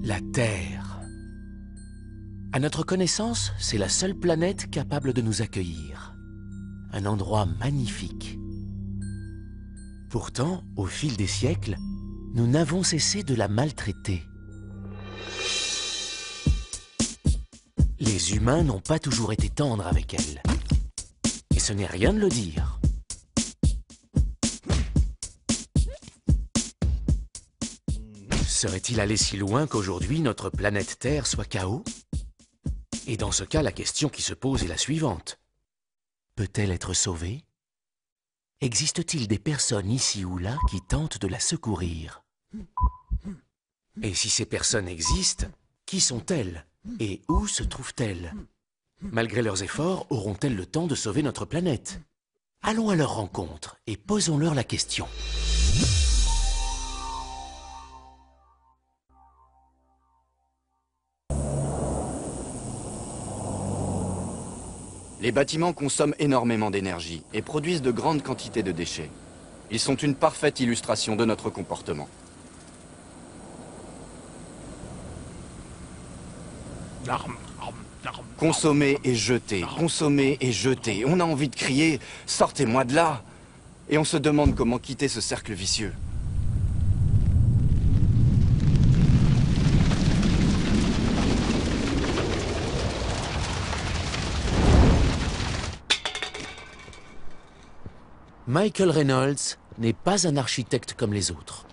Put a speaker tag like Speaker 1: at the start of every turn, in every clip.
Speaker 1: La Terre. À notre connaissance, c'est la seule planète capable de nous accueillir. Un endroit magnifique. Pourtant, au fil des siècles, nous n'avons cessé de la maltraiter. Les humains n'ont pas toujours été tendres avec elle. Et ce n'est rien de le dire. Serait-il allé si loin qu'aujourd'hui notre planète Terre soit chaos? Et dans ce cas, la question qui se pose est la suivante. Peut-elle être sauvée? Existe-t-il des personnes ici ou là qui tentent de la secourir? Et si ces personnes existent, qui sont-elles? Et où se trouvent-elles? Malgré leurs efforts, auront-elles le temps de sauver notre planète? Allons à leur rencontre et posons-leur la question.
Speaker 2: Les bâtiments consomment énormément d'énergie et produisent de grandes quantités de déchets. Ils sont une parfaite illustration de notre comportement. Consommer et jeter, consommer et jeter. On a envie de crier « Sortez-moi de là !» Et on se demande comment quitter ce cercle vicieux.
Speaker 1: Michael Reynolds n'est pas un architecte comme les autres.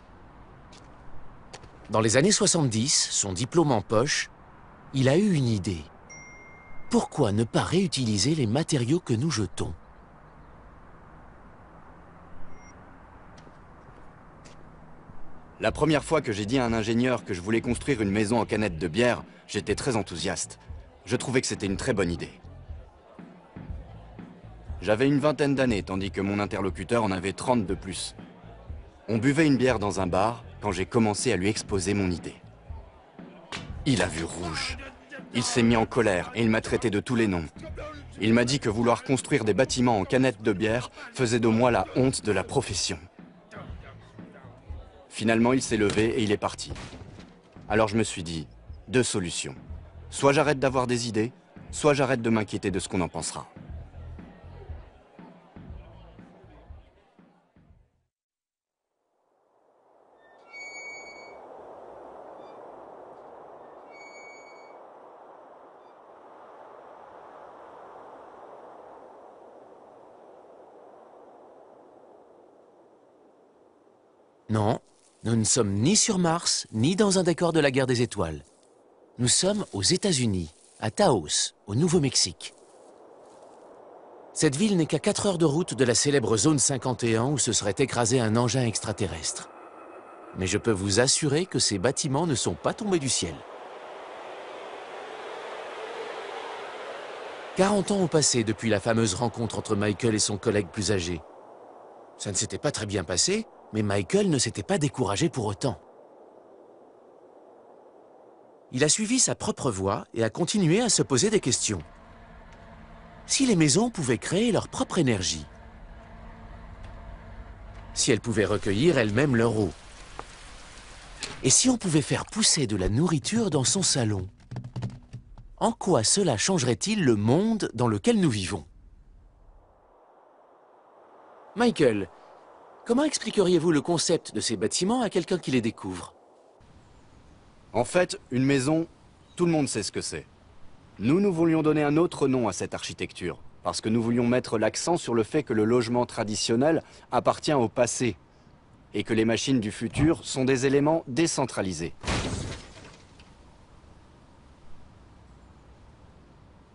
Speaker 1: Dans les années 70, son diplôme en poche, il a eu une idée. Pourquoi ne pas réutiliser les matériaux que nous jetons?
Speaker 2: La première fois que j'ai dit à un ingénieur que je voulais construire une maison en canettes de bière, j'étais très enthousiaste. Je trouvais que c'était une très bonne idée. J'avais une vingtaine d'années, tandis que mon interlocuteur en avait 30 de plus. On buvait une bière dans un bar quand j'ai commencé à lui exposer mon idée. Il a vu rouge. Il s'est mis en colère et il m'a traité de tous les noms. Il m'a dit que vouloir construire des bâtiments en canettes de bière faisait de moi la honte de la profession. Finalement, il s'est levé et il est parti. Alors je me suis dit, deux solutions. Soit j'arrête d'avoir des idées, soit j'arrête de m'inquiéter de ce qu'on en pensera.
Speaker 1: Non, nous ne sommes ni sur Mars, ni dans un décor de la guerre des étoiles. Nous sommes aux États-Unis, à Taos, au Nouveau-Mexique. Cette ville n'est qu'à 4 heures de route de la célèbre zone 51 où se serait écrasé un engin extraterrestre. Mais je peux vous assurer que ces bâtiments ne sont pas tombés du ciel. 40 ans ont passé depuis la fameuse rencontre entre Michael et son collègue plus âgé. Ça ne s'était pas très bien passé, mais Michael ne s'était pas découragé pour autant. Il a suivi sa propre voie et a continué à se poser des questions. Si les maisons pouvaient créer leur propre énergie, si elles pouvaient recueillir elles-mêmes leur eau, et si on pouvait faire pousser de la nourriture dans son salon, en quoi cela changerait-il le monde dans lequel nous vivons? Michael, comment expliqueriez-vous le concept de ces bâtiments à quelqu'un qui les découvre?
Speaker 2: En fait, une maison, tout le monde sait ce que c'est. Nous voulions donner un autre nom à cette architecture, parce que nous voulions mettre l'accent sur le fait que le logement traditionnel appartient au passé, et que les machines du futur sont des éléments décentralisés.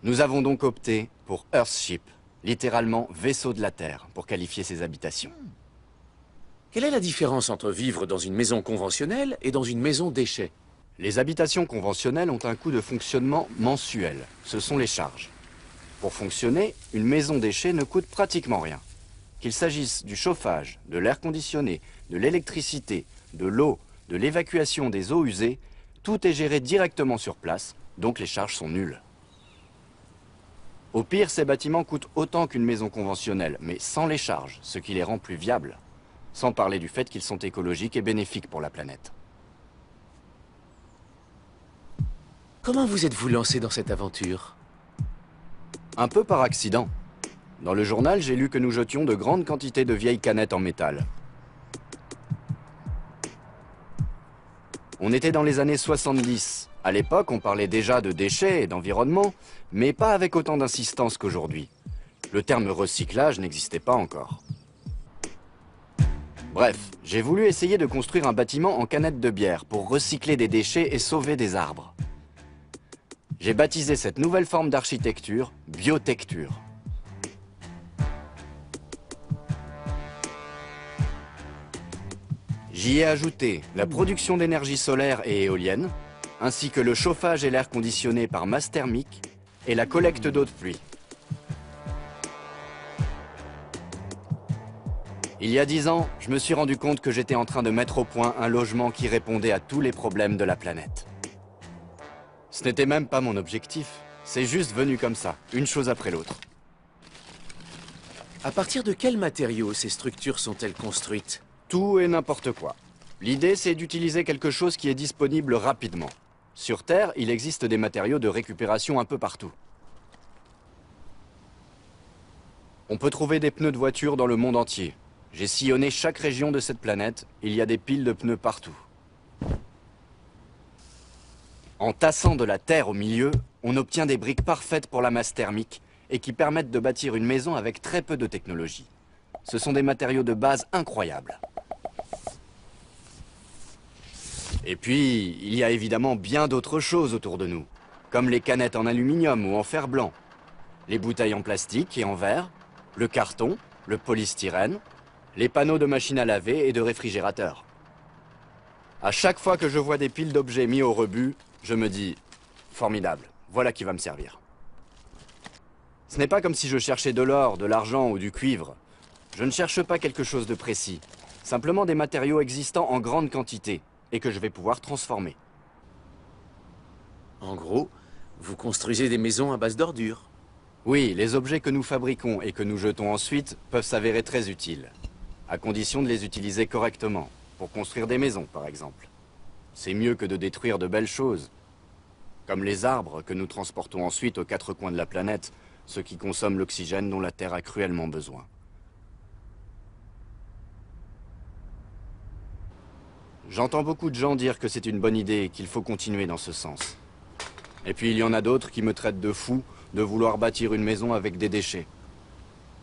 Speaker 2: Nous avons donc opté pour Earthship, littéralement vaisseau de la Terre, pour qualifier ces habitations.
Speaker 1: Quelle est la différence entre vivre dans une maison conventionnelle et dans une maison déchet?
Speaker 2: Les habitations conventionnelles ont un coût de fonctionnement mensuel. Ce sont les charges. Pour fonctionner, une maison déchet ne coûte pratiquement rien. Qu'il s'agisse du chauffage, de l'air conditionné, de l'électricité, de l'eau, de l'évacuation des eaux usées, tout est géré directement sur place, donc les charges sont nulles. Au pire, ces bâtiments coûtent autant qu'une maison conventionnelle, mais sans les charges, ce qui les rend plus viables. Sans parler du fait qu'ils sont écologiques et bénéfiques pour la planète.
Speaker 1: Comment vous êtes-vous lancé dans cette aventure?
Speaker 2: Un peu par accident. Dans le journal, j'ai lu que nous jetions de grandes quantités de vieilles canettes en métal. On était dans les années 70. À l'époque, on parlait déjà de déchets et d'environnement, mais pas avec autant d'insistance qu'aujourd'hui. Le terme recyclage n'existait pas encore. Bref, j'ai voulu essayer de construire un bâtiment en canettes de bière pour recycler des déchets et sauver des arbres. J'ai baptisé cette nouvelle forme d'architecture biotecture. J'y ai ajouté la production d'énergie solaire et éolienne, ainsi que le chauffage et l'air conditionné par masse thermique et la collecte d'eau de pluie. Il y a 10 ans, je me suis rendu compte que j'étais en train de mettre au point un logement qui répondait à tous les problèmes de la planète. Ce n'était même pas mon objectif, c'est juste venu comme ça, une chose après l'autre.
Speaker 1: À partir de quels matériaux ces structures sont-elles construites?
Speaker 2: Tout et n'importe quoi. L'idée, c'est d'utiliser quelque chose qui est disponible rapidement. Sur Terre, il existe des matériaux de récupération un peu partout. On peut trouver des pneus de voiture dans le monde entier. J'ai sillonné chaque région de cette planète, il y a des piles de pneus partout. En tassant de la terre au milieu, on obtient des briques parfaites pour la masse thermique et qui permettent de bâtir une maison avec très peu de technologie. Ce sont des matériaux de base incroyables. Et puis, il y a évidemment bien d'autres choses autour de nous, comme les canettes en aluminium ou en fer blanc, les bouteilles en plastique et en verre, le carton, le polystyrène, les panneaux de machines à laver et de réfrigérateurs. À chaque fois que je vois des piles d'objets mis au rebut, je me dis « Formidable, voilà qui va me servir ». Ce n'est pas comme si je cherchais de l'or, de l'argent ou du cuivre. Je ne cherche pas quelque chose de précis, simplement des matériaux existants en grande quantité et que je vais pouvoir transformer.
Speaker 1: En gros, vous construisez des maisons à base d'ordures.
Speaker 2: Oui, les objets que nous fabriquons et que nous jetons ensuite peuvent s'avérer très utiles, à condition de les utiliser correctement, pour construire des maisons par exemple. C'est mieux que de détruire de belles choses, comme les arbres que nous transportons ensuite aux quatre coins de la planète, ceux qui consomment l'oxygène dont la Terre a cruellement besoin. J'entends beaucoup de gens dire que c'est une bonne idée et qu'il faut continuer dans ce sens. Et puis il y en a d'autres qui me traitent de fou de vouloir bâtir une maison avec des déchets.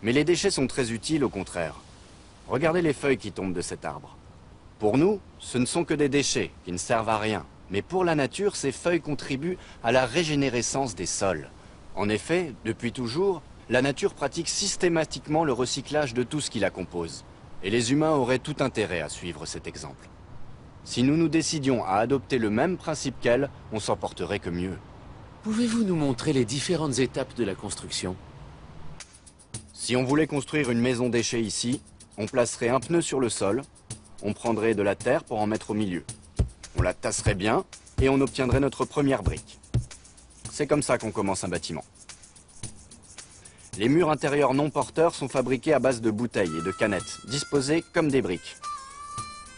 Speaker 2: Mais les déchets sont très utiles au contraire. Regardez les feuilles qui tombent de cet arbre. Pour nous, ce ne sont que des déchets qui ne servent à rien. Mais pour la nature, ces feuilles contribuent à la régénérescence des sols. En effet, depuis toujours, la nature pratique systématiquement le recyclage de tout ce qui la compose. Et les humains auraient tout intérêt à suivre cet exemple. Si nous nous décidions à adopter le même principe qu'elle, on s'en porterait que mieux.
Speaker 1: Pouvez-vous nous montrer les différentes étapes de la construction?
Speaker 2: Si on voulait construire une maison déchet ici, on placerait un pneu sur le sol, on prendrait de la terre pour en mettre au milieu. On la tasserait bien et on obtiendrait notre première brique. C'est comme ça qu'on commence un bâtiment. Les murs intérieurs non porteurs sont fabriqués à base de bouteilles et de canettes, disposées comme des briques.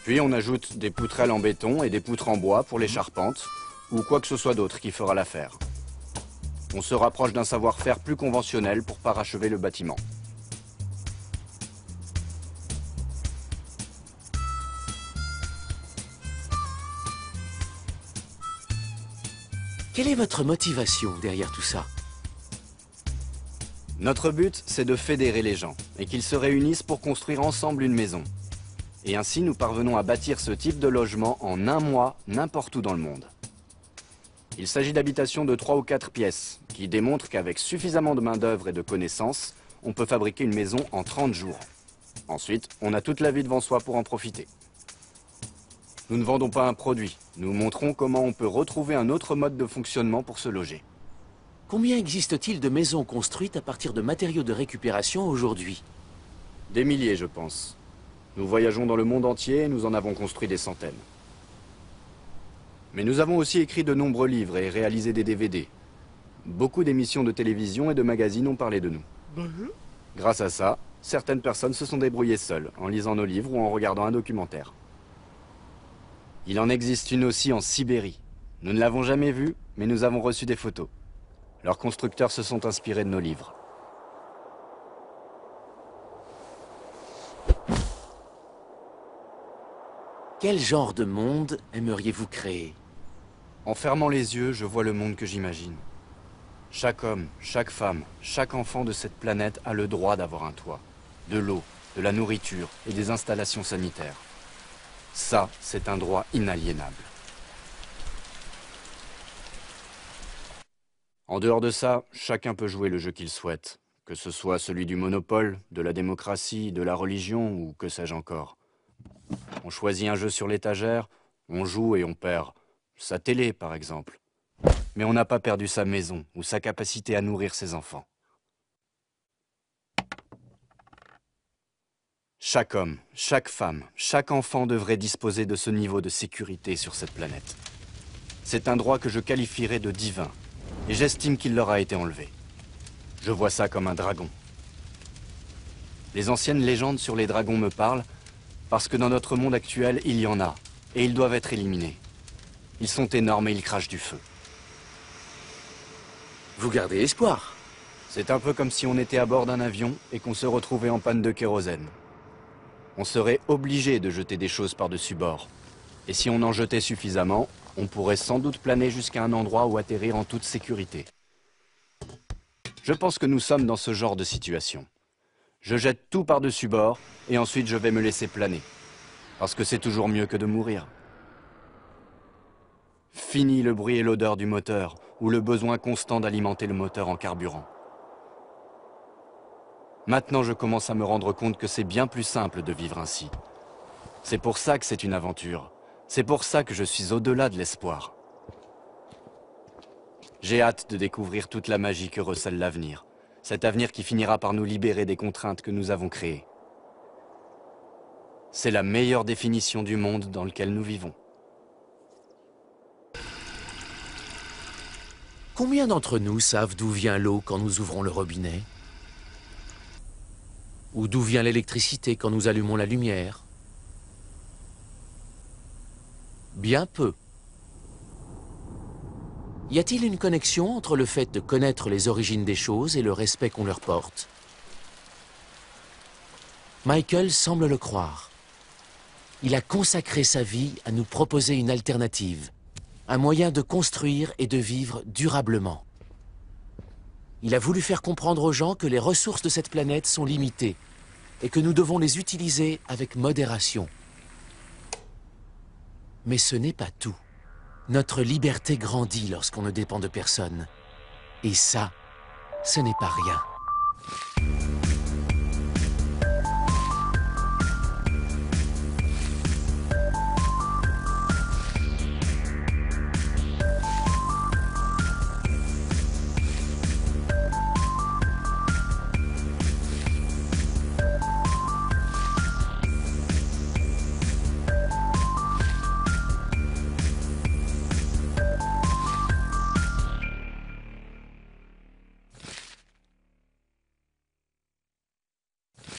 Speaker 2: Puis on ajoute des poutrelles en béton et des poutres en bois pour les charpentes, ou quoi que ce soit d'autre qui fera l'affaire. On se rapproche d'un savoir-faire plus conventionnel pour parachever le bâtiment.
Speaker 1: Quelle est votre motivation derrière tout ça?
Speaker 2: Notre but, c'est de fédérer les gens et qu'ils se réunissent pour construire ensemble une maison. Et ainsi, nous parvenons à bâtir ce type de logement en un mois, n'importe où dans le monde. Il s'agit d'habitations de 3 ou 4 pièces, qui démontrent qu'avec suffisamment de main-d'œuvre et de connaissances, on peut fabriquer une maison en 30 jours. Ensuite, on a toute la vie devant soi pour en profiter. Nous ne vendons pas un produit, nous montrons comment on peut retrouver un autre mode de fonctionnement pour se loger.
Speaker 1: Combien existe-t-il de maisons construites à partir de matériaux de récupération aujourd'hui?
Speaker 2: Des milliers, je pense. Nous voyageons dans le monde entier et nous en avons construit des centaines. Mais nous avons aussi écrit de nombreux livres et réalisé des DVD. Beaucoup d'émissions de télévision et de magazines ont parlé de nous. Grâce à ça, certaines personnes se sont débrouillées seules, en lisant nos livres ou en regardant un documentaire. Il en existe une aussi en Sibérie. Nous ne l'avons jamais vue, mais nous avons reçu des photos. Leurs constructeurs se sont inspirés de nos livres.
Speaker 1: Quel genre de monde aimeriez-vous créer?
Speaker 2: En fermant les yeux, je vois le monde que j'imagine. Chaque homme, chaque femme, chaque enfant de cette planète a le droit d'avoir un toit, de l'eau, de la nourriture et des installations sanitaires. Ça, c'est un droit inaliénable. En dehors de ça, chacun peut jouer le jeu qu'il souhaite, que ce soit celui du monopole, de la démocratie, de la religion ou que sais-je encore. On choisit un jeu sur l'étagère, on joue et on perd. Sa télé, par exemple. Mais on n'a pas perdu sa maison ou sa capacité à nourrir ses enfants. Chaque homme, chaque femme, chaque enfant devrait disposer de ce niveau de sécurité sur cette planète. C'est un droit que je qualifierais de divin, et j'estime qu'il leur a été enlevé. Je vois ça comme un dragon. Les anciennes légendes sur les dragons me parlent, parce que dans notre monde actuel, il y en a, et ils doivent être éliminés. Ils sont énormes et ils crachent du feu.
Speaker 1: Vous gardez espoir.
Speaker 2: C'est un peu comme si on était à bord d'un avion et qu'on se retrouvait en panne de kérosène. On serait obligé de jeter des choses par-dessus bord. Et si on en jetait suffisamment, on pourrait sans doute planer jusqu'à un endroit où atterrir en toute sécurité. Je pense que nous sommes dans ce genre de situation. Je jette tout par-dessus bord et ensuite je vais me laisser planer. Parce que c'est toujours mieux que de mourir. Fini le bruit et l'odeur du moteur, ou le besoin constant d'alimenter le moteur en carburant. Maintenant, je commence à me rendre compte que c'est bien plus simple de vivre ainsi. C'est pour ça que c'est une aventure. C'est pour ça que je suis au-delà de l'espoir. J'ai hâte de découvrir toute la magie que recèle l'avenir. Cet avenir qui finira par nous libérer des contraintes que nous avons créées. C'est la meilleure définition du monde dans lequel nous vivons.
Speaker 1: Combien d'entre nous savent d'où vient l'eau quand nous ouvrons le robinet? Ou d'où vient l'électricité quand nous allumons la lumière? Bien peu. Y a-t-il une connexion entre le fait de connaître les origines des choses et le respect qu'on leur porte? Michael semble le croire. Il a consacré sa vie à nous proposer une alternative, un moyen de construire et de vivre durablement. Il a voulu faire comprendre aux gens que les ressources de cette planète sont limitées et que nous devons les utiliser avec modération. Mais ce n'est pas tout. Notre liberté grandit lorsqu'on ne dépend de personne. Et ça, ce n'est pas rien.